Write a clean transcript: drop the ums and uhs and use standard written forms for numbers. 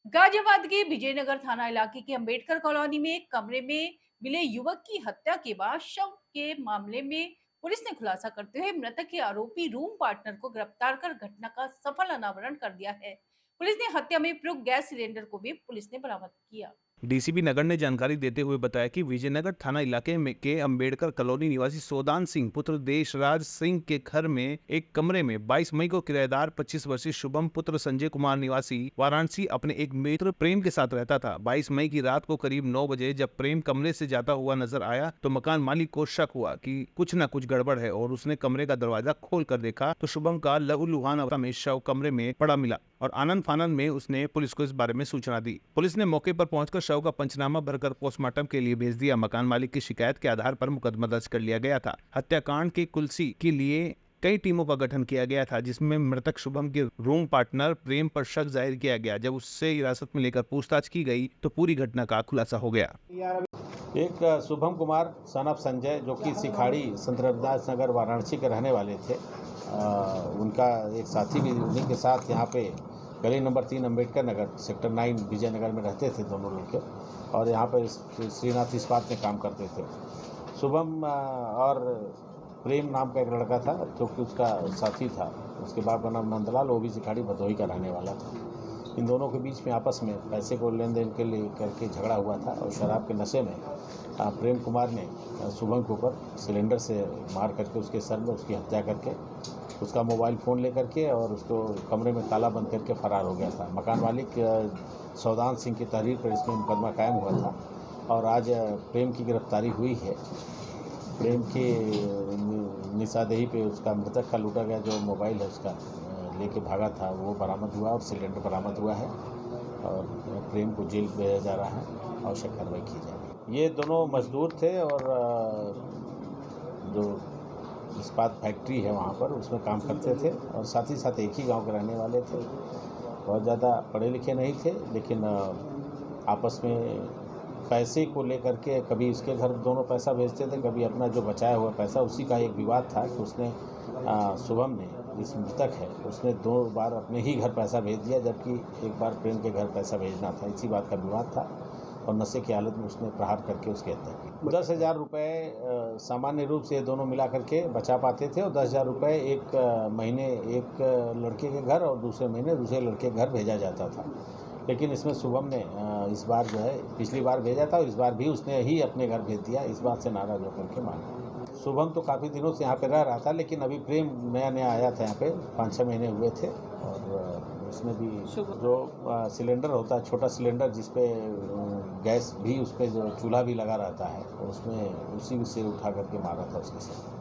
गाजियाबाद के विजयनगर थाना इलाके की अंबेडकर कॉलोनी में एक कमरे में मिले युवक की हत्या के बाद शव के मामले में पुलिस ने खुलासा करते हुए मृतक के आरोपी रूम पार्टनर को गिरफ्तार कर घटना का सफल अनावरण कर दिया है। पुलिस ने हत्या में प्रयुक्त गैस सिलेंडर को भी पुलिस ने बरामद किया। डीसीपी नगर ने जानकारी देते हुए बताया कि विजयनगर थाना इलाके में के अंबेडकर कॉलोनी निवासी सोदान सिंह पुत्र देशराज सिंह के घर में एक कमरे में 22 मई को किराएदार 25 वर्षीय शुभम पुत्र संजय कुमार निवासी वाराणसी अपने एक मित्र प्रेम के साथ रहता था। 22 मई की रात को करीब 9 बजे जब प्रेम कमरे से जाता हुआ नजर आया तो मकान मालिक को शक हुआ कि कुछ न कुछ गड़बड़ है और उसने कमरे का दरवाजा खोल कर देखा तो शुभम का लहूलुहान अवस्था में शव कमरे में पड़ा मिला और आनंद फानंद में उसने पुलिस को इस बारे में सूचना दी। पुलिस ने मौके पर पहुंचकर शव का पंचनामा भरकर पोस्टमार्टम के लिए भेज दिया। मकान मालिक की शिकायत के आधार पर मुकदमा दर्ज कर लिया गया था। हत्याकांड की कुलसी के लिए कई टीमों का गठन किया गया था, जिसमें मृतक शुभम के रूम पार्टनर प्रेम पर शक जाहिर किया गया। जब उससे हिरासत में लेकर पूछताछ की गई तो पूरी घटना का खुलासा हो गया। एक शुभम कुमार सन ऑफ संजय जो कि सिखाड़ी संत रविदास नगर वाराणसी के रहने वाले थे, उनका एक साथी भी उन्हीं के साथ यहाँ पे गली नंबर 3 अम्बेडकर नगर सेक्टर 9 विजयनगर में रहते थे दोनों लड़के, और यहाँ पर श्रीनाथ इस्पात में काम करते थे। शुभम और प्रेम नाम का एक लड़का था जो कि उसका साथी था, उसके बाप का नाम नंदलाल, वो भी सिखाड़ी भदोही का रहने वाला था। इन दोनों के बीच में आपस में पैसे को लेन देन के लिए करके झगड़ा हुआ था और शराब के नशे में प्रेम कुमार ने शुभम के ऊपर सिलेंडर से मार करके उसके सर में उसकी हत्या करके उसका मोबाइल फ़ोन लेकर के और उसको कमरे में ताला बंद करके फरार हो गया था। मकान मालिक सौदान सिंह की तहरीर पर इसमें मुकदमा कायम हुआ था और आज प्रेम की गिरफ्तारी हुई है। प्रेम की निशानदेही पे उसका मृतक का लूटा गया जो मोबाइल है उसका लेके भागा था वो बरामद हुआ और सिलेंडर बरामद हुआ है और प्रेम को जेल भेजा जा रहा है, आवश्यक कार्रवाई की जाएगी। ये दोनों मजदूर थे और जो इस्पात फैक्ट्री है वहाँ पर उसमें काम करते थे और साथ ही साथ एक ही गांव के रहने वाले थे। बहुत ज़्यादा पढ़े लिखे नहीं थे, लेकिन आपस में पैसे को लेकर के कभी इसके घर दोनों पैसा भेजते थे, कभी अपना जो बचाया हुआ पैसा, उसी का एक विवाद था कि उसने शुभम ने इस मृतक है उसने 2 बार अपने ही घर पैसा भेज दिया, जबकि एक बार प्रेम के घर पैसा भेजना था। इसी बात का विवाद था और नशे की हालत में उसने प्रहार करके उसकी हत्या की। 10,000 रुपये सामान्य रूप से दोनों मिला करके बचा पाते थे और 10,000 रुपये एक महीने एक लड़के के घर और दूसरे महीने दूसरे लड़के के घर भेजा जाता था। लेकिन इसमें शुभम ने इस बार जो है पिछली बार भेजा था और इस बार भी उसने ही अपने घर भेज दिया। इस बात से नाराज होकर के माना। शुभम तो काफ़ी दिनों से यहाँ पे रह रहा था, लेकिन अभी प्रेम नया आया था यहाँ पे, 5-6 महीने हुए थे और उसमें भी जो सिलेंडर होता है, छोटा सिलेंडर जिसपे गैस भी उस पर जो चूल्हा भी लगा रहता है, उसमें उसी से उठा करके मारा था उसके साथ।